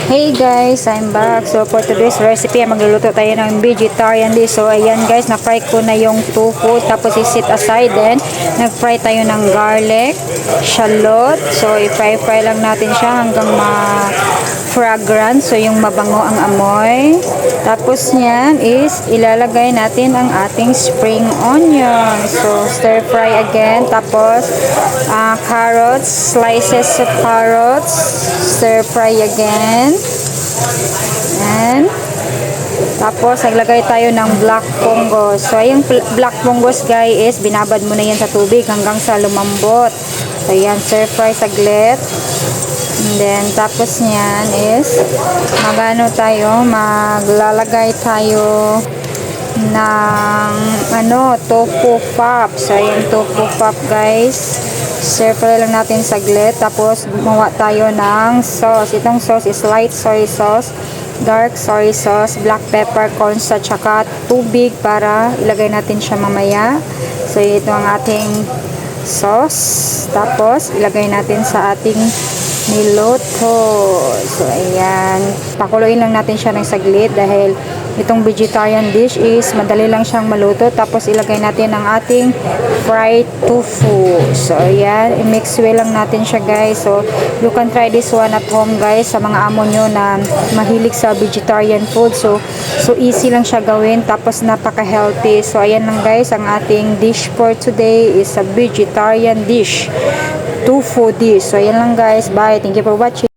Hey guys, I'm back. So for today's recipe, magluluto tayo ng vegetarian dish. So ayan guys, na-fry ko na yung tofu. Tapos i-set aside din. Nag-fry tayo ng garlic, shallot. So i-fry lang natin siya hanggang ma-fragrant. So yung mabango ang amoy. Tapos niyan is ilalagay natin ang ating spring onion. So stir fry again. Tapos carrots, slices of carrots. Stir fry again. And tapos naglagay tayo ng black fungus. So yung black fungus guys is binabad mo na yan sa tubig hanggang sa lumambot. So yan, stir fry saglit. And then tapos niyan is maglalagay tayo ng tofu pop. So yung tofu pop guys, stir fry lang natin saglit. Tapos gumawa tayo ng sauce. Itong sauce is light soy sauce, dark soy sauce, black pepper, cornstarch, tsaka tubig para ilagay natin siya mamaya. So ito ang ating sauce. Tapos ilagay natin sa ating niluto. So ayan, pakuluin lang natin siya ng saglit dahil itong vegetarian dish is madali lang siyang maluto. Tapos ilagay natin ang ating fried tofu. So ayan, i-mix well lang natin siya guys. So you can try this one at home guys, sa mga amo nyo na mahilig sa vegetarian food. So easy lang siya gawin, tapos napaka-healthy. So ayan lang guys, ang ating dish for today is a vegetarian dish, tofu dish. So ayan lang guys, bye, thank you for watching.